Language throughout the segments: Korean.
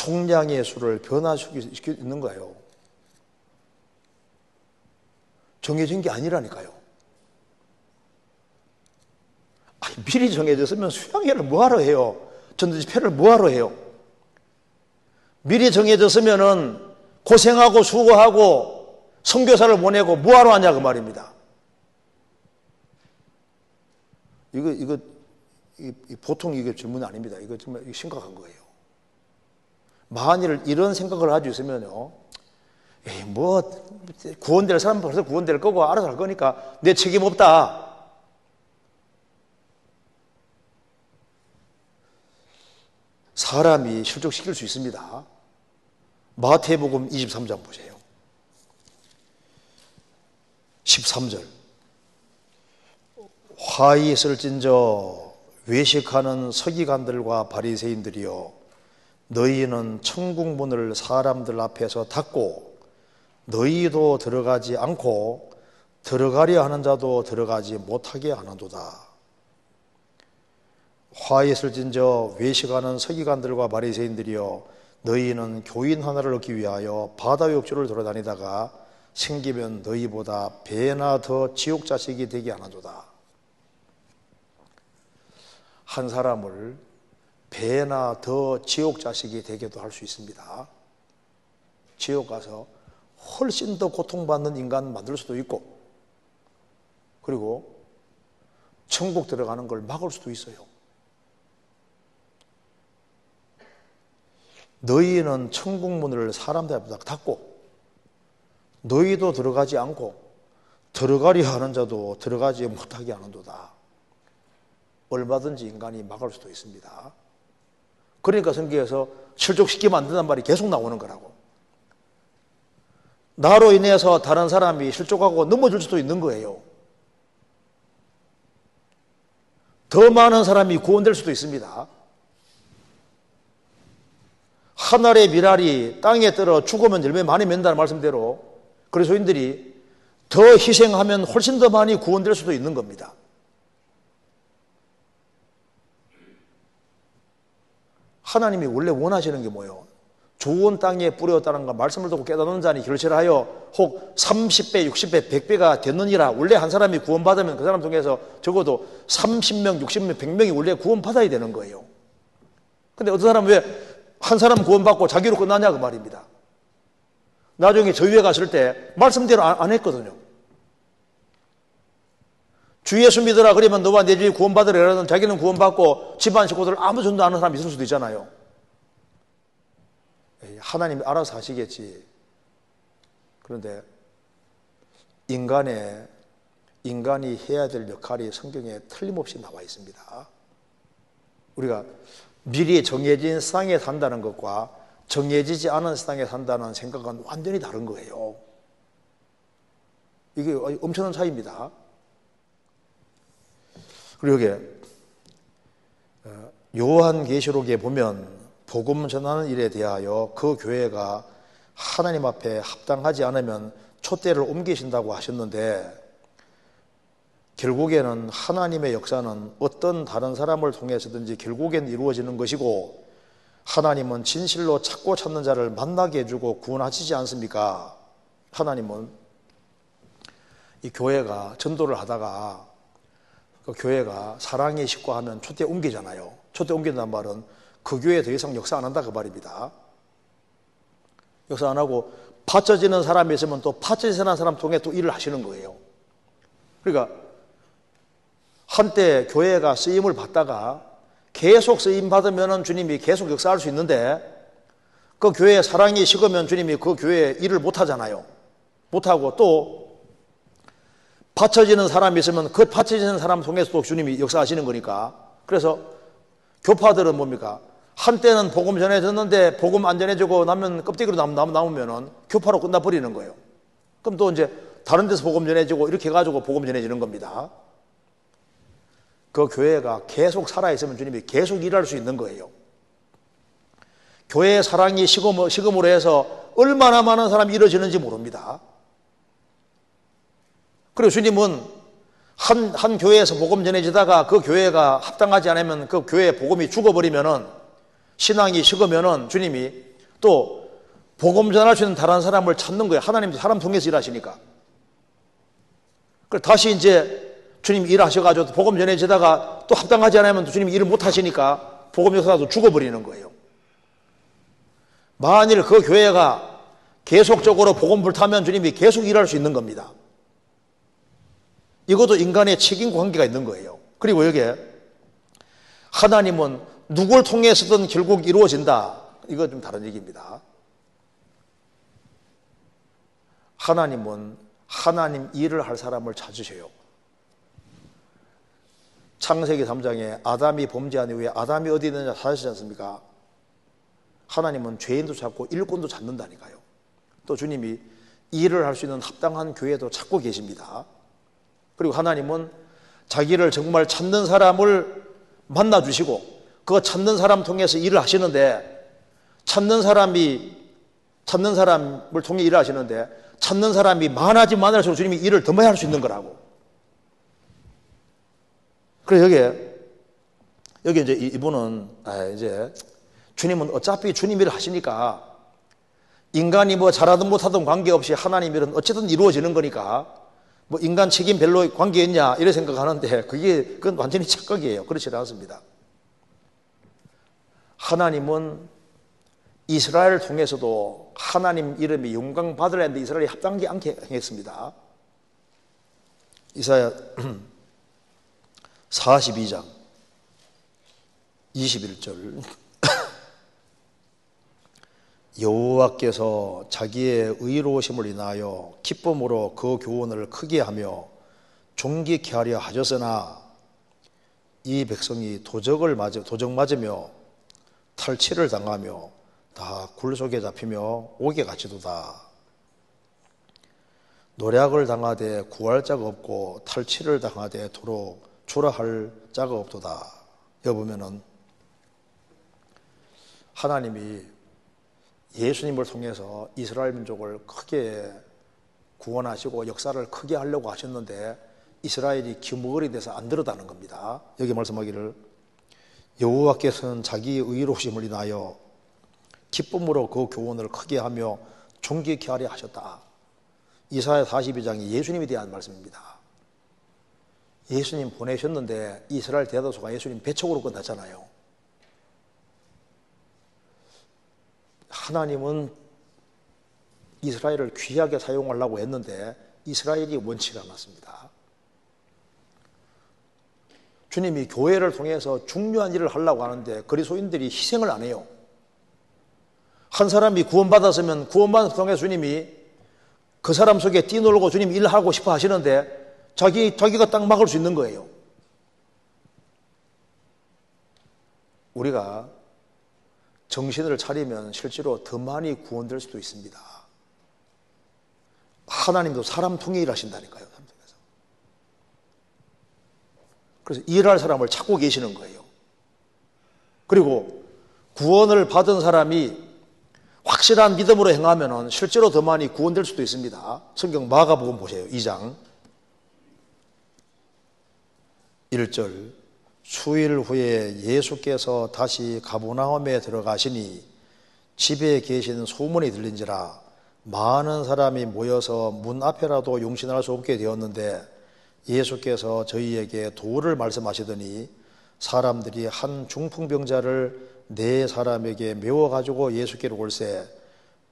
총량의 수를 변화시키고 있는 거예요. 정해진 게 아니라니까요. 아니, 미리 정해졌으면 수양회를 뭐하러 해요? 전도집회를 뭐하러 해요? 미리 정해졌으면은 고생하고 수고하고 선교사를 보내고 뭐하러 하냐 그 말입니다. 이거 보통 이게 질문이 아닙니다. 이거 정말 심각한 거예요. 만일 이런 생각을 가지고 있으면요, 에이, 뭐 구원될 사람은 벌써 구원될 거고 알아서 할 거니까 내 책임 없다. 사람이 실족시킬 수 있습니다. 마태복음 23장 보세요. 13절. 화이 있을진저 외식하는 서기관들과 바리새인들이여, 너희는 천국 문을 사람들 앞에서 닫고 너희도 들어가지 않고 들어가려 하는 자도 들어가지 못하게 하는도다. 화이 있을진저 외식하는 서기관들과 바리새인들이여, 너희는 교인 하나를 얻기 위하여 바다 욕조를 돌아다니다가 생기면 너희보다 배나 더 지옥 자식이 되게 하는도다. 한 사람을 배나 더 지옥 자식이 되게도 할 수 있습니다. 지옥 가서 훨씬 더 고통받는 인간 만들 수도 있고, 그리고 천국 들어가는 걸 막을 수도 있어요. 너희는 천국 문을 사람들 앞에다 닫고 너희도 들어가지 않고 들어가려 하는 자도 들어가지 못하게 하는도다. 얼마든지 인간이 막을 수도 있습니다. 그러니까 성경에서 실족시키면 안 된다는 말이 계속 나오는 거라고. 나로 인해서 다른 사람이 실족하고 넘어질 수도 있는 거예요. 더 많은 사람이 구원될 수도 있습니다. 한 알의 밀알이 땅에 떨어 죽으면 열매 많이 맺는다는 말씀대로 그리스도인들이 더 희생하면 훨씬 더 많이 구원될 수도 있는 겁니다. 하나님이 원래 원하시는 게 뭐예요? 좋은 땅에 뿌렸다는 거 말씀을 듣고 깨닫는 자니 결실하여 혹 30배, 60배, 100배가 됐느니라. 원래 한 사람이 구원받으면 그 사람 중에서 적어도 30명, 60명, 100명이 원래 구원받아야 되는 거예요. 근데 어떤 사람은 왜 한 사람 구원받고 자기로 끝나냐 그 말입니다. 나중에 저 위에 갔을 때 말씀대로 안 했거든요. 주 예수 믿으라 그러면 너와 내 집이 구원받으라 그러면 자기는 구원받고 집안 식구들 아무 전도 안 하는 사람이 있을 수도 있잖아요. 하나님이 알아서 하시겠지. 그런데 인간이 해야 될 역할이 성경에 틀림없이 나와 있습니다. 우리가 미리 정해진 세상에 산다는 것과 정해지지 않은 세상에 산다는 생각은 완전히 다른 거예요. 이게 엄청난 차이입니다. 그리고 여기 요한계시록에 보면 복음 전하는 일에 대하여 그 교회가 하나님 앞에 합당하지 않으면 촛대를 옮기신다고 하셨는데, 결국에는 하나님의 역사는 어떤 다른 사람을 통해서든지 결국엔 이루어지는 것이고, 하나님은 진실로 찾고 찾는 자를 만나게 해주고 구원하시지 않습니까? 하나님은 이 교회가 전도를 하다가 그 교회가 사랑의 식구 하면 촛대 옮기잖아요. 촛대 옮긴다는 말은 그 교회 더 이상 역사 안 한다 그 말입니다. 역사 안 하고 파쳐지는 사람이 있으면 또 파쳐지는 사람 통해 또 일을 하시는 거예요. 그러니까 한때 교회가 쓰임을 받다가 계속 쓰임 받으면 주님이 계속 역사할 수 있는데, 그 교회에 사랑이 식으면 주님이 그 교회에 일을 못 하잖아요. 못 하고 또 받쳐지는 사람이 있으면 그 받쳐지는 사람 통해서 또 주님이 역사하시는 거니까. 그래서 교파들은 뭡니까? 한때는 복음 전해졌는데 복음 안 전해지고 나면 껍데기로 남으면은 교파로 끝나버리는 거예요. 그럼 또 이제 다른 데서 복음 전해지고 이렇게 해가지고 복음 전해지는 겁니다. 그 교회가 계속 살아있으면 주님이 계속 일할 수 있는 거예요. 교회의 사랑이 식음으로 해서 얼마나 많은 사람이 이루어지는지 모릅니다. 그리고 주님은 한 교회에서 복음 전해지다가 그 교회가 합당하지 않으면 그 교회의 복음이 죽어버리면은, 신앙이 식으면은 주님이 또 복음 전할 수 있는 다른 사람을 찾는 거예요. 하나님도 사람 통해서 일하시니까. 그래서 다시 이제 주님 일하셔가지고 복음 전해지다가 또 합당하지 않으면 주님 일을 못 하시니까 복음 역사도 죽어버리는 거예요. 만일 그 교회가 계속적으로 복음 불타면 주님이 계속 일할 수 있는 겁니다. 이것도 인간의 책임 관계가 있는 거예요. 그리고 여기에 하나님은 누굴 통해서든 결국 이루어진다. 이거 좀 다른 얘기입니다. 하나님은 하나님 일을 할 사람을 찾으셔요. 창세기 3장에 아담이 범죄한 이후에 아담이 어디 있느냐 찾으시지 않습니까? 하나님은 죄인도 찾고 일꾼도 찾는다니까요. 또 주님이 일을 할 수 있는 합당한 교회도 찾고 계십니다. 그리고 하나님은 자기를 정말 찾는 사람을 만나주시고 그 찾는 사람 통해서 일을 하시는데 찾는 사람을 통해 일을 하시는데 찾는 사람이 많아지면 많을수록 주님이 일을 더 많이 할 수 있는 거라고. 그래서 여기 이제 이분은 이제 주님은 어차피 주님 일을 하시니까 인간이 뭐 잘하든 못하든 관계없이 하나님 일은 어쨌든 이루어지는 거니까 뭐 인간 책임 별로 관계 있냐 이런 생각하는데 그건 완전히 착각이에요. 그렇지 않습니다. 하나님은 이스라엘을 통해서도 하나님 이름이 영광 받으려 했는데 이스라엘이 합당하지 않게 했습니다. 이사야 42장 21절 여호와께서 자기의 의로우심을 인하여 기쁨으로 그 교훈을 크게 하며 존귀케 하려 하셨으나 이 백성이 도적 맞으며 탈취를 당하며 다 굴 속에 잡히며 옥에 갇히도다. 노략을 당하되 구할 자가 없고 탈취를 당하되 도로 출하할 자가 없도다. 여기 보면은 하나님이 예수님을 통해서 이스라엘 민족을 크게 구원하시고 역사를 크게 하려고 하셨는데 이스라엘이 기머거리 돼서 안 들었다는 겁니다. 여기 말씀하기를 여호와께서는 자기의 의로우심을 인하여 기쁨으로 그 교훈을 크게 하며 존귀케 하려 하셨다. 이사야 42장이 예수님에 대한 말씀입니다. 예수님 보내셨는데 이스라엘 대다수가 예수님 배척으로 끝났잖아요. 하나님은 이스라엘을 귀하게 사용하려고 했는데 이스라엘이 원치가 않았습니다. 주님이 교회를 통해서 중요한 일을 하려고 하는데 그리스도인들이 희생을 안 해요. 한 사람이 구원받았으면 구원받은 통해서 주님이 그 사람 속에 뛰놀고 주님 일하고 싶어 하시는데 자기가 딱 막을 수 있는 거예요. 우리가 정신을 차리면 실제로 더 많이 구원될 수도 있습니다. 하나님도 사람 통해 일하신다니까요. 그래서 일할 사람을 찾고 계시는 거예요. 그리고 구원을 받은 사람이 확실한 믿음으로 행하면 실제로 더 많이 구원될 수도 있습니다. 성경 마가복음 보세요. 2장 1절 수일 후에 예수께서 다시 가버나움에 들어가시니 집에 계신 소문이 들린지라 많은 사람이 모여서 문 앞에라도 용신할 수 없게 되었는데 예수께서 저희에게 도를 말씀하시더니 사람들이 한 중풍병자를 네 사람에게 메워가지고 예수께로 올세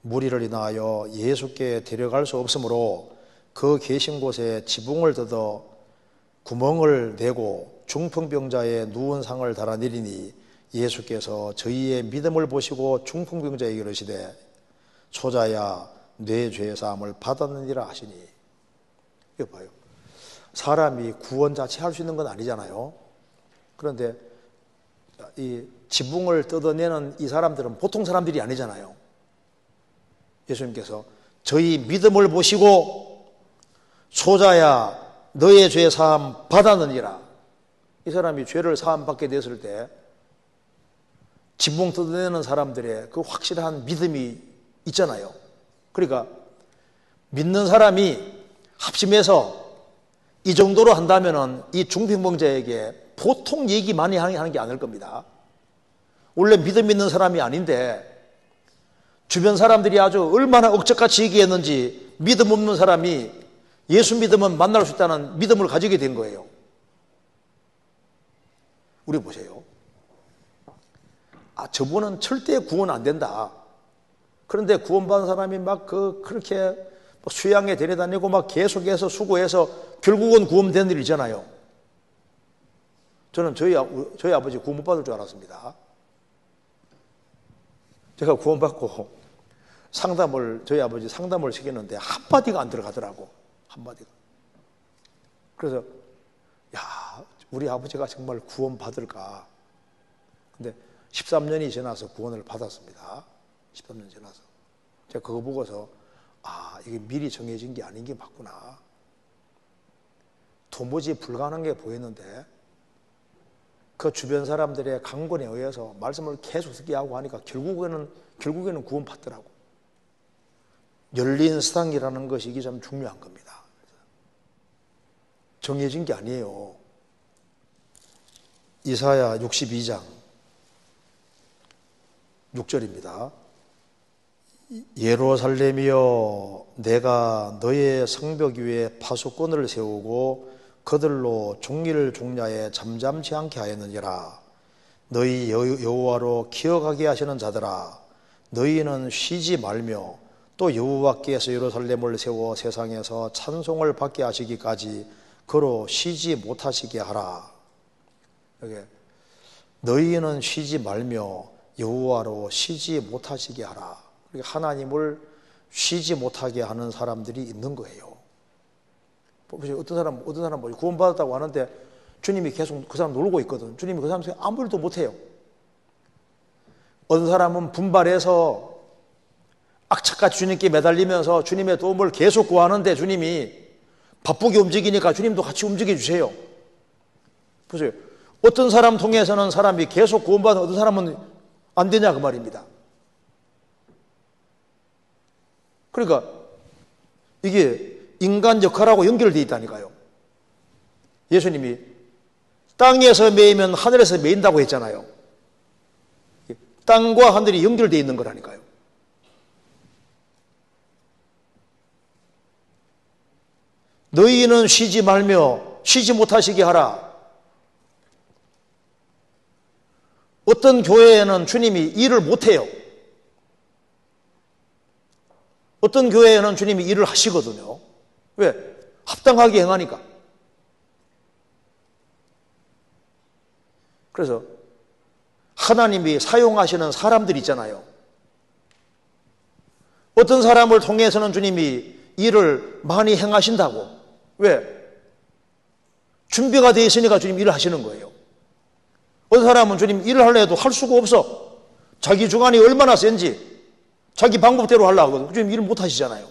무리를 인하여 예수께 데려갈 수 없으므로 그 계신 곳에 지붕을 뜯어 구멍을 내고 중풍병자의 누운 상을 달아내리니 예수께서 저희의 믿음을 보시고 중풍병자에게 이르시되 소자야 내 죄 사함을 받았느니라 하시니. 이거 봐요. 사람이 구원 자체 할 수 있는 건 아니잖아요. 그런데 이 지붕을 뜯어내는 이 사람들은 보통 사람들이 아니잖아요. 예수님께서 저희 믿음을 보시고 소자야 너의 죄 사함 받았느니라. 이 사람이 죄를 사함 받게 됐을 때 지붕 뜯어내는 사람들의 그 확실한 믿음이 있잖아요. 그러니까 믿는 사람이 합심해서 이 정도로 한다면은 이 중풍병자에게 보통 얘기 많이 하는 게 아닐 겁니다. 원래 믿음 있는 사람이 아닌데 주변 사람들이 아주 얼마나 억적같이 얘기했는지 믿음 없는 사람이 예수 믿으면 만날 수 있다는 믿음을 가지게 된 거예요. 우리 보세요. 저분은 절대 구원 안 된다. 그런데 구원받은 사람이 막 그렇게 수양에 데려다니고 막 계속해서 수고해서 결국은 구원된 일 있잖아요. 저는 저희 아버지 구원 못 받을 줄 알았습니다. 제가 구원받고 저희 아버지 상담을 시켰는데 한마디가 안 들어가더라고. 한마디가. 그래서 우리 아버지가 정말 구원 받을까. 근데 13년이 지나서 구원을 받았습니다. 13년 지나서. 제가 그거 보고서 이게 미리 정해진 게 아닌 게 맞구나. 도무지 불가능한 게 보였는데 그 주변 사람들의 강권에 의해서 말씀을 계속 듣게 하고 하니까 결국에는 구원 받더라고. 열린 세상이라는 것이 이게 참 중요한 겁니다. 정해진 게 아니에요. 이사야 62장 6절입니다. 예루살렘이여 내가 너의 성벽 위에 파수꾼을 세우고 그들로 종일 종야에 잠잠치 않게 하였느니라. 너희 여호와로 기억하게 하시는 자들아 너희는 쉬지 말며 또 여호와께서 예루살렘을 세워 세상에서 찬송을 받게 하시기까지 그로 쉬지 못하시게 하라. 여기 너희는 쉬지 말며 여호와로 쉬지 못하시게 하라. 하나님을 쉬지 못하게 하는 사람들이 있는 거예요. 어떤 사람 구원받았다고 하는데 주님이 계속 그 사람 놀고 있거든. 주님이 그 사람 속에 아무 일도 못해요. 어떤 사람은 분발해서 악착같이 주님께 매달리면서 주님의 도움을 계속 구하는데 주님이 바쁘게 움직이니까 주님도 같이 움직여 주세요. 보세요. 어떤 사람 통해서는 사람이 계속 구원받는 어떤 사람은 안 되냐 그 말입니다. 그러니까 이게 인간 역할하고 연결되어 있다니까요. 예수님이 땅에서 매이면 하늘에서 매인다고 했잖아요. 땅과 하늘이 연결되어 있는 거라니까요. 너희는 쉬지 말며 쉬지 못하시게 하라. 어떤 교회에는 주님이 일을 못해요. 어떤 교회에는 주님이 일을 하시거든요. 왜? 합당하게 행하니까. 그래서 하나님이 사용하시는 사람들 있잖아요. 어떤 사람을 통해서는 주님이 일을 많이 행하신다고. 왜? 준비가 되어 있으니까 주님 일을 하시는 거예요. 어떤 사람은 주님 일을 하려 해도 할 수가 없어. 자기 주관이 얼마나 센지 자기 방법대로 하려고 하거든. 주님 일을 못 하시잖아요.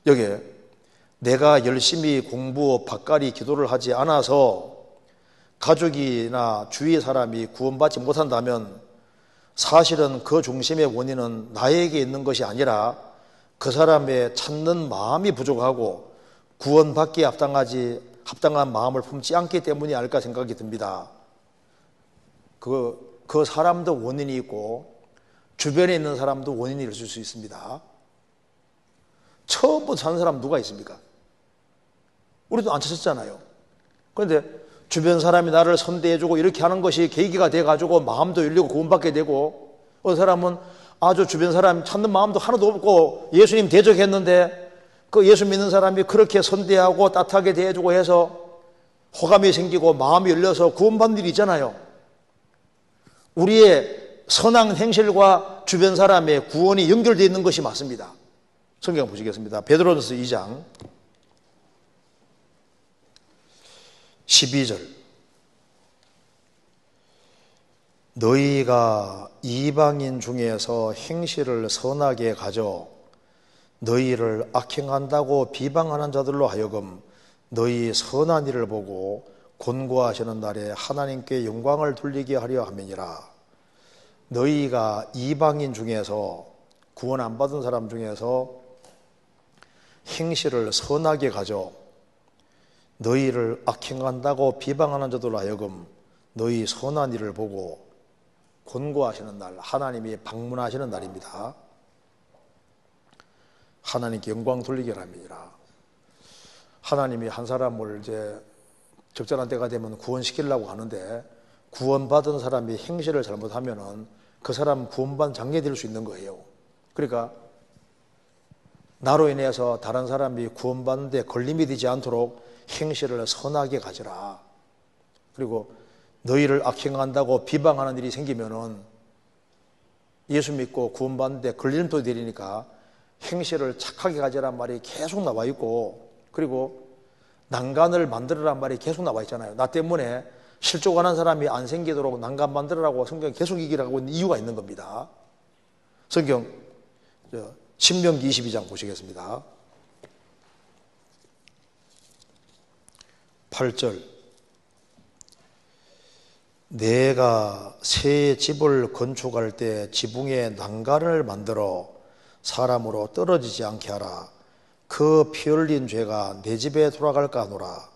여기에 내가 열심히 공부 밭갈이 기도를 하지 않아서 가족이나 주위 사람이 구원받지 못한다면 사실은 그 중심의 원인은 나에게 있는 것이 아니라 그 사람의 찾는 마음이 부족하고 구원받기에 합당한 마음을 품지 않기 때문이 아닐까 생각이 듭니다. 그 사람도 원인이 있고 주변에 있는 사람도 원인이 있을 수 있습니다. 처음부터 사는 사람 누가 있습니까? 우리도 안 찾았잖아요. 그런데 주변 사람이 나를 선대해주고 이렇게 하는 것이 계기가 돼가지고 마음도 열리고 구원받게 되고, 어떤 사람은 아주 주변 사람 찾는 마음도 하나도 없고 예수님 대적했는데 그 예수 믿는 사람이 그렇게 선대하고 따뜻하게 대해주고 해서 호감이 생기고 마음이 열려서 구원받는 일이 있잖아요. 우리의 선한 행실과 주변 사람의 구원이 연결되어 있는 것이 맞습니다. 성경 보시겠습니다. 베드로전서 2장 12절. 너희가 이방인 중에서 행실을 선하게 가져 너희를 악행한다고 비방하는 자들로 하여금 너희 선한 일을 보고 곤고하시는 날에 하나님께 영광을 돌리게 하려 함이니라. 너희가 이방인 중에서, 구원 안 받은 사람 중에서 행실을 선하게 가져 너희를 악행한다고 비방하는 자들로 하여금 너희 선한 일을 보고 권고하시는 날, 하나님이 방문하시는 날입니다. 하나님께 영광 돌리게 합니다. 하나님이 한 사람을 이제 적절한 때가 되면 구원시키려고 하는데 구원받은 사람이 행실을 잘못하면은 그 사람 구원받은 장례 될 수 있는 거예요. 그러니까 나로 인해서 다른 사람이 구원받는 데 걸림이 되지 않도록 행실을 선하게 가지라. 그리고 너희를 악행한다고 비방하는 일이 생기면은 예수 믿고 구원받는 데 걸림돌이 되니까 행실을 착하게 가지란 말이 계속 나와 있고, 그리고 난간을 만들으란 말이 계속 나와 있잖아요. 나 때문에 실족하는 사람이 안 생기도록 난간 만들으라고 성경이 계속 얘기를 하고 있는 이유가 있는 겁니다. 성경 신명기 22장 보시겠습니다. 8절. 내가 새 집을 건축할 때 지붕에 난간을 만들어 사람으로 떨어지지 않게 하라. 그 피 흘린 죄가 내 집에 돌아갈까 하노라.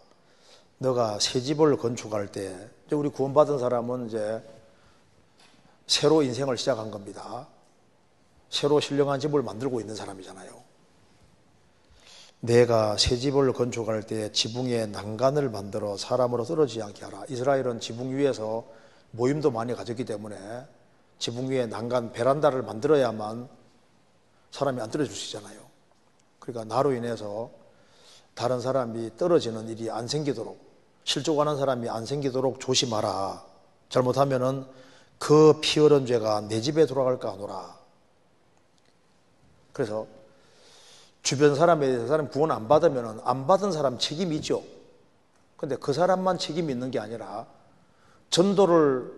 너가 새 집을 건축할 때, 이제 우리 구원받은 사람은 이제 새로 인생을 시작한 겁니다. 새로 신령한 집을 만들고 있는 사람이잖아요. 내가 새 집을 건축할 때 지붕에 난간을 만들어 사람으로 떨어지지 않게 하라. 이스라엘은 지붕 위에서 모임도 많이 가졌기 때문에 지붕 위에 난간 베란다를 만들어야만 사람이 안 떨어질 수 있잖아요. 그러니까 나로 인해서 다른 사람이 떨어지는 일이 안 생기도록, 실족하는 사람이 안 생기도록 조심하라. 잘못하면은 그 피 흘린 죄가 내 집에 돌아갈까 하노라. 그래서 주변 사람에 대해서 사람 구원 안 받으면 안 받은 사람 책임이 있죠. 근데 그 사람만 책임이 있는 게 아니라 전도를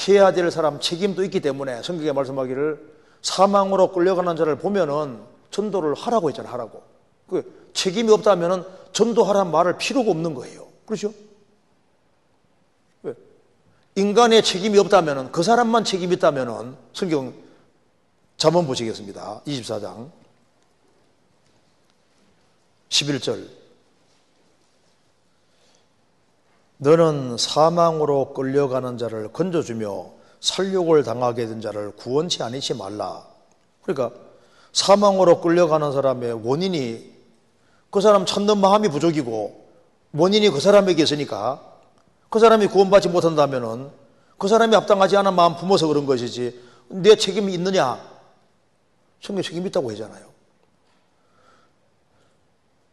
해야 될 사람 책임도 있기 때문에 성경에 말씀하기를 사망으로 끌려가는 자를 보면은 전도를 하라고 했잖아요. 하라고. 그 책임이 없다면은 전도하라는 말을 필요가 없는 거예요. 그렇죠? 왜? 인간의 책임이 없다면은 그 사람만 책임이 있다면은 성경 잠언 보시겠습니다. 24장 11절. 너는 사망으로 끌려가는 자를 건져주며 살육을 당하게 된 자를 구원치 아니치 말라. 그러니까 사망으로 끌려가는 사람의 원인이 그 사람 찾는 마음이 부족이고 원인이 그 사람에게 있으니까 그 사람이 구원받지 못한다면은 그 사람이 합당하지 않은 마음 품어서 그런 것이지 내 책임이 있느냐? 성경 책임이 있다고 하잖아요.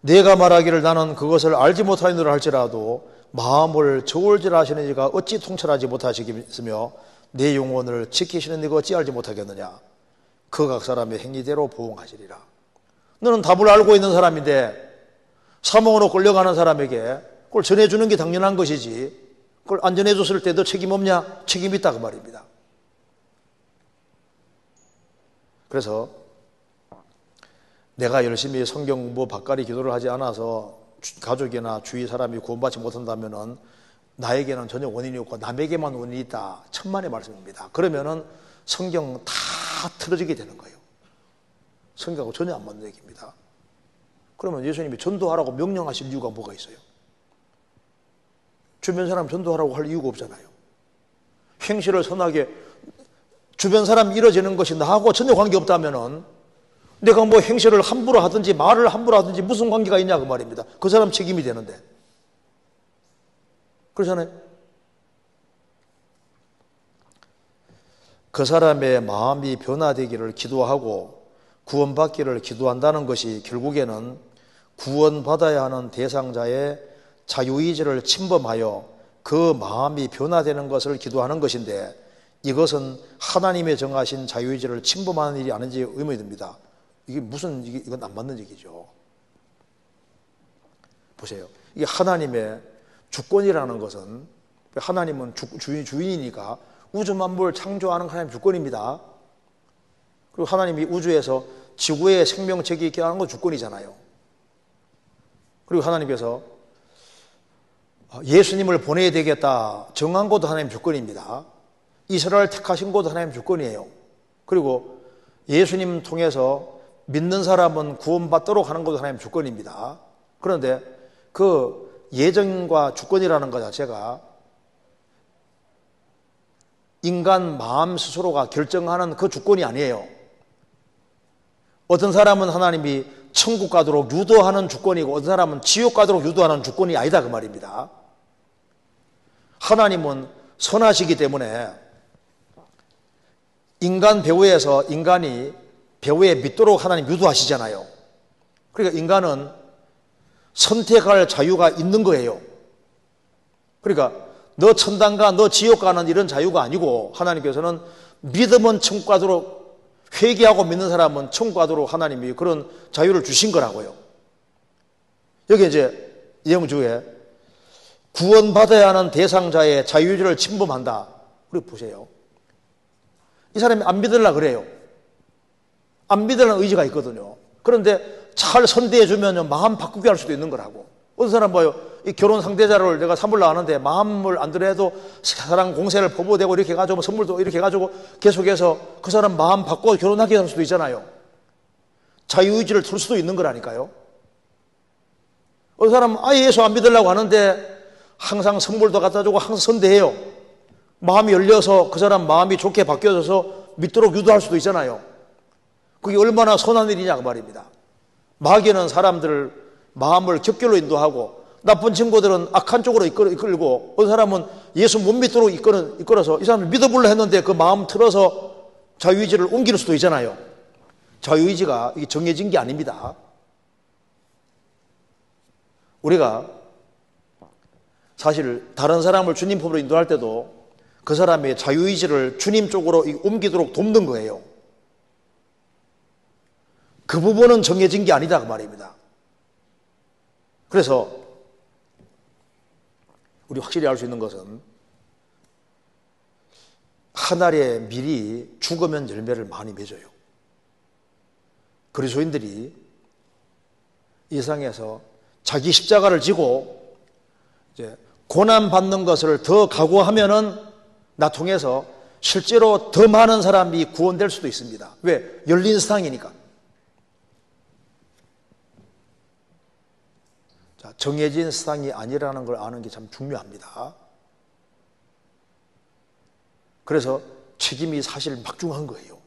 내가 말하기를 나는 그것을 알지 못하느라 할지라도 마음을 저울질하시는 이가 어찌 통찰하지 못하시겠으며 내 영혼을 지키시는 이가 어찌 알지 못하겠느냐. 그 각 사람의 행위대로 보응하시리라. 너는 답을 알고 있는 사람인데 사망으로 끌려가는 사람에게 그걸 전해주는 게 당연한 것이지 그걸 안 전해줬을 때 너 책임 없냐? 책임 있다 그 말입니다. 그래서 내가 열심히 성경 공부 바까리 기도를 하지 않아서 가족이나 주위 사람이 구원받지 못한다면은 나에게는 전혀 원인이 없고 남에게만 원인이 있다. 천만의 말씀입니다. 그러면은 성경 다 틀어지게 되는 거예요. 성경하고 전혀 안 맞는 얘기입니다. 그러면 예수님이 전도하라고 명령하실 이유가 뭐가 있어요? 주변 사람 전도하라고 할 이유가 없잖아요. 행실을 선하게 주변 사람 이뤄지는 것이 나하고 전혀 관계없다면은 내가 뭐 행실을 함부로 하든지 말을 함부로 하든지 무슨 관계가 있냐 그 말입니다. 그 사람 책임이 되는데. 그렇잖아요. 그 사람의 마음이 변화되기를 기도하고 구원받기를 기도한다는 것이 결국에는 구원받아야 하는 대상자의 자유의지를 침범하여 그 마음이 변화되는 것을 기도하는 것인데 이것은 하나님의 정하신 자유의지를 침범하는 일이 아닌지 의문이 듭니다. 이건 안 맞는 얘기죠. 보세요. 이게 하나님의 주권이라는 것은 하나님은 주인이니까 우주 만물을 창조하는 하나님의 주권입니다. 그리고 하나님이 우주에서 지구의 생명체계 있게 하는 건 주권이잖아요. 그리고 하나님께서 예수님을 보내야 되겠다 정한 것도 하나님의 주권입니다. 이스라엘 택하신 것도 하나님의 주권이에요. 그리고 예수님 통해서 믿는 사람은 구원받도록 하는 것도 하나님의 주권입니다. 그런데 그 예정과 주권이라는 것 자체가 인간 마음 스스로가 결정하는 그 주권이 아니에요. 어떤 사람은 하나님이 천국 가도록 유도하는 주권이고 어떤 사람은 지옥 가도록 유도하는 주권이 아니다 그 말입니다. 하나님은 선하시기 때문에 인간 배후에서 인간이 배후에 믿도록 하나님 유도하시잖아요. 그러니까 인간은 선택할 자유가 있는 거예요. 그러니까 너 천당 가, 너 지옥 가는 이런 자유가 아니고 하나님께서는 믿으면 천국 가도록 회개하고 믿는 사람은 천국 가도록 하나님이 그런 자유를 주신 거라고요. 여기 이제 예언주에 구원받아야 하는 대상자의 자유의지를 침범한다. 우리 보세요. 이 사람이 안 믿으려고 그래요. 안 믿으려는 의지가 있거든요. 그런데 잘 선대해 주면 마음 바꾸게 할 수도 있는 거라고. 어떤 사람 봐요. 이 결혼 상대자를 내가 삼으려 하는데 마음을 안 들어도 사랑 공세를 포부되고 이렇게 해가지고 선물도 이렇게 해가지고 계속해서 그 사람 마음 바꿔 결혼하게 할 수도 있잖아요. 자유의지를 틀 수도 있는 거라니까요. 어떤 사람은 아예 예수 안 믿으려고 하는데 항상 선물도 갖다 주고 항상 선대해요. 마음이 열려서 그 사람 마음이 좋게 바뀌어져서 믿도록 유도할 수도 있잖아요. 그게 얼마나 선한 일이냐 그 말입니다. 마귀는 사람들 마음을 격결로 인도하고 나쁜 친구들은 악한 쪽으로 이끌고 어떤 사람은 예수 못 믿도록 이끌어서 이 사람을 믿어보려 했는데 그 마음 틀어서 자유의지를 옮길 수도 있잖아요. 자유의지가 이게 정해진 게 아닙니다. 우리가 사실 다른 사람을 주님 품으로 인도할 때도 그 사람의 자유의지를 주님 쪽으로 옮기도록 돕는 거예요. 그 부분은 정해진 게 아니다 그 말입니다. 그래서 우리 확실히 알 수 있는 것은 하늘의 밀이 죽으면 열매를 많이 맺어요. 그리스도인들이 이 세상에서 자기 십자가를 지고 이제 고난 받는 것을 더 각오하면은 나 통해서 실제로 더 많은 사람이 구원될 수도 있습니다. 왜? 열린 세상이니까. 자, 정해진 세상이 아니라는 걸 아는 게 참 중요합니다. 그래서 책임이 사실 막중한 거예요.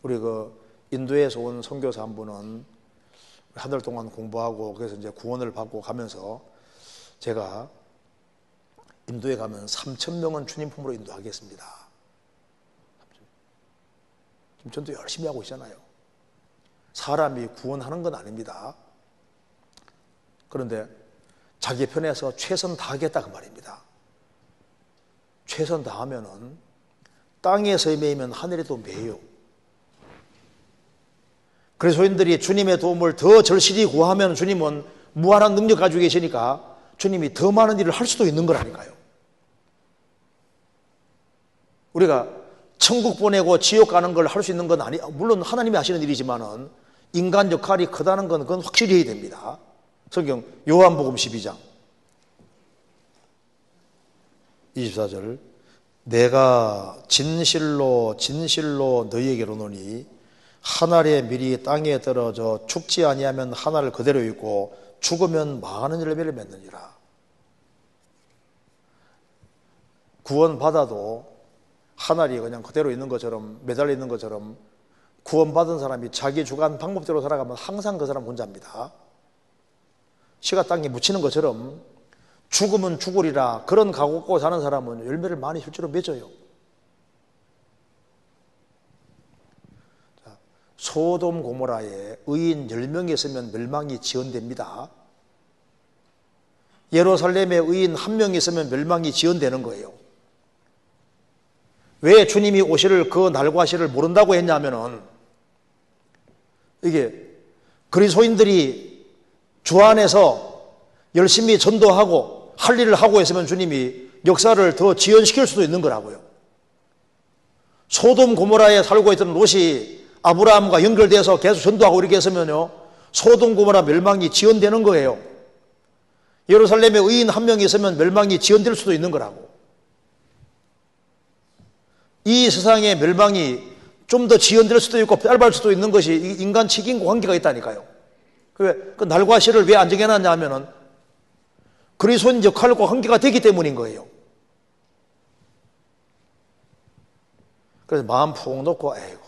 우리 그 인도에서 온 선교사 한 분은 한 달 동안 공부하고 그래서 이제 구원을 받고 가면서 제가 인도에 가면 3,000명은 주님 품으로 인도하겠습니다. 지금 전도 열심히 하고 있잖아요. 사람이 구원하는 건 아닙니다. 그런데 자기 편에서 최선 다하겠다 그 말입니다. 최선 다하면은 땅에서 매이면 하늘에도 매요. 그리스도인들이 주님의 도움을 더 절실히 구하면 주님은 무한한 능력 가지고 계시니까 주님이 더 많은 일을 할 수도 있는 거라니까요. 우리가 천국 보내고 지옥 가는 걸 할 수 있는 건 물론 하나님이 하시는 일이지만은 인간 역할이 크다는 건 그건 확실히 해야 됩니다. 성경 요한복음 12장 24절 내가 진실로 진실로 너희에게 이르노니 하늘의 밀이 땅에 떨어져 죽지 아니하면 하늘을 그대로 있고 죽으면 많은 열매를 맺느니라. 구원받아도 하늘이 그냥 그대로 있는 것처럼 매달려 있는 것처럼 구원받은 사람이 자기 주관 방법대로 살아가면 항상 그 사람 혼자입니다. 씨가 땅에 묻히는 것처럼 죽으면 죽으리라 그런 각오 갖고 사는 사람은 열매를 많이 실제로 맺어요. 자, 소돔 고모라에 의인 10명이 있으면 멸망이 지연됩니다. 예루살렘에 의인 1명이 있으면 멸망이 지연되는 거예요. 왜 주님이 오실 그 날과 시를 모른다고 했냐면은 이게 그리스도인들이 주 안에서 열심히 전도하고 할 일을 하고 있으면 주님이 역사를 더 지연시킬 수도 있는 거라고요. 소돔 고모라에 살고 있던 롯이 아브라함과 연결돼서 계속 전도하고 이렇게 했으면요 소돔 고모라 멸망이 지연되는 거예요. 예루살렘에 의인 1명이 있으면 멸망이 지연될 수도 있는 거라고. 이 세상의 멸망이 좀 더 지연될 수도 있고 짧을 수도 있는 것이 인간 책임과 관계가 있다니까요. 그 날과 시를 왜 안 정해놨냐 하면은 그리스도인 역할과 관계가 되기 때문인 거예요. 그래서 마음 푹 놓고 에이고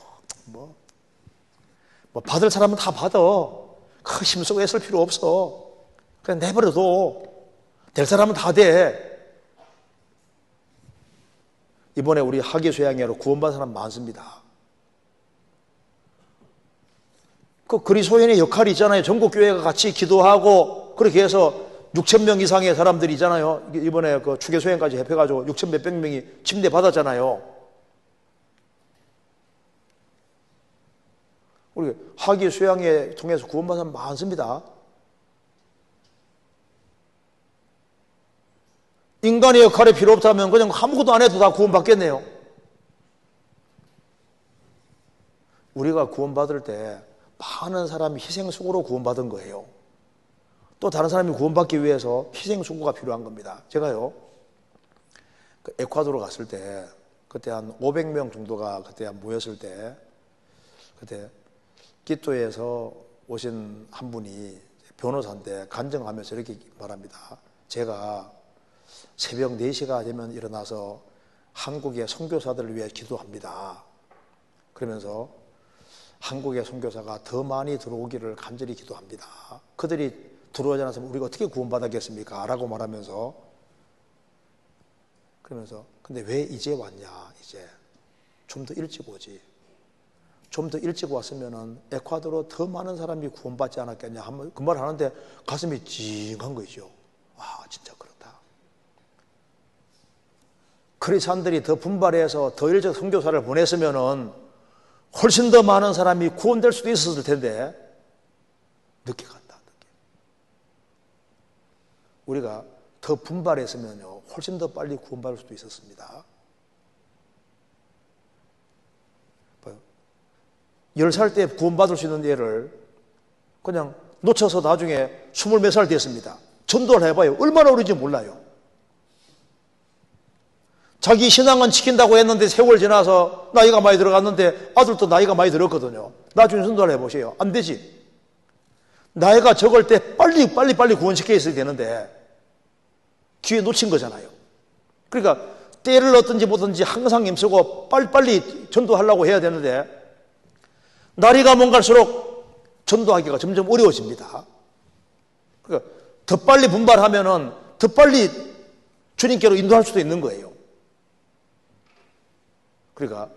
뭐 받을 사람은 다 받아. 그 힘쓰고 애쓸 필요 없어. 그냥 내버려둬. 될 사람은 다 돼. 이번에 우리 하기수양회로 구원받은 사람 많습니다. 그 그리스도인의 역할이 있잖아요. 전국교회가 같이 기도하고 그렇게 해서 6,000명 이상의 사람들이 있잖아요. 이번에 그 추계소행까지 합해가지고 6,000 몇백 명이 침대 받았잖아요. 우리 하기수양회 통해서 구원받은 사람 많습니다. 인간의 역할이 필요 없다면 그냥 아무것도 안 해도 다 구원받겠네요. 우리가 구원받을 때 많은 사람이 희생수고로 구원받은 거예요. 또 다른 사람이 구원받기 위해서 희생수고가 필요한 겁니다. 제가요, 그 에콰도르 갔을 때, 그때 한 500명 정도가 그때 모였을 때, 그때 기토에서 오신 한 분이 변호사인데 간증하면서 이렇게 말합니다. 제가 새벽 4시가 되면 일어나서 한국의 선교사들을 위해 기도합니다. 그러면서 한국의 선교사가 더 많이 들어오기를 간절히 기도합니다. 그들이 들어오지 않았으면 우리가 어떻게 구원받았겠습니까? 라고 말하면서 그러면서 근데 왜 이제 왔냐? 이제 좀 더 일찍 오지. 좀 더 일찍 왔으면은 에콰도르 더 많은 사람이 구원받지 않았겠냐? 그 말을 하는데 가슴이 찡한 거죠. 와, 진짜 그렇다. 크리스찬들이 더 분발해서 더 일찍 선교사를 보냈으면은 훨씬 더 많은 사람이 구원될 수도 있었을 텐데 늦게 갔다. 늦게. 우리가 더 분발했으면요 훨씬 더 빨리 구원받을 수도 있었습니다. 10살 때 구원받을 수 있는 애를 그냥 놓쳐서 나중에 20몇 살 됐습니다. 전도를 해봐요. 얼마나 오른지 몰라요. 자기 신앙은 지킨다고 했는데 세월 지나서 나이가 많이 들어갔는데 아들도 나이가 많이 들었거든요. 나중에 전도를 해보세요. 안 되지. 나이가 적을 때 빨리 구원시켜 있어야 되는데 기회 놓친 거잖아요. 그러니까 때를 얻든지 뭐든지 항상 힘쓰고 빨리 전도하려고 해야 되는데 나이가 먼 갈수록 전도하기가 점점 어려워집니다. 그러니까 더 빨리 분발하면은 더 빨리 주님께로 인도할 수도 있는 거예요. 그러니까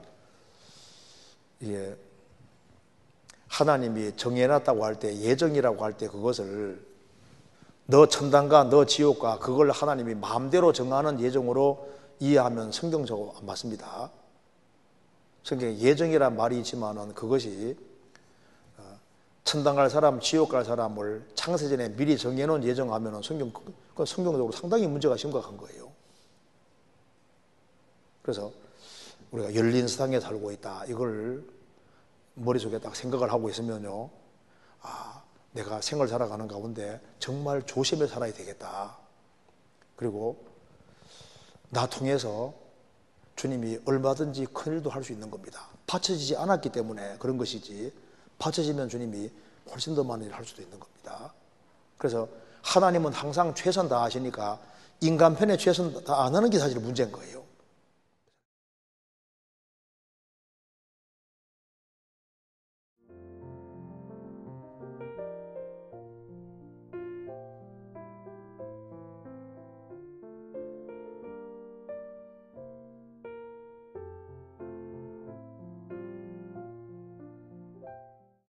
하나님이 정해놨다고 할 때, 예정이라고 할 때 그것을 너 천당과 너 지옥과 그걸 하나님이 마음대로 정하는 예정으로 이해하면 성경적으로 안 맞습니다. 성경에 예정이란 말이 있지만은 그것이 천당 갈 사람, 지옥 갈 사람을 창세전에 미리 정해놓은 예정하면은 성경적으로 상당히 문제가 심각한 거예요. 그래서 우리가 열린 세상에 살고 있다. 이걸 머릿속에 딱 생각을 하고 있으면요. 내가 생을 살아가는 가운데 정말 조심해 살아야 되겠다. 그리고 나 통해서 주님이 얼마든지 큰 일도 할 수 있는 겁니다. 받쳐지지 않았기 때문에 그런 것이지 받쳐지면 주님이 훨씬 더 많은 일을 할 수도 있는 겁니다. 그래서 하나님은 항상 최선 다하시니까 인간 편에 최선 다 안 하는 게 사실 문제인 거예요.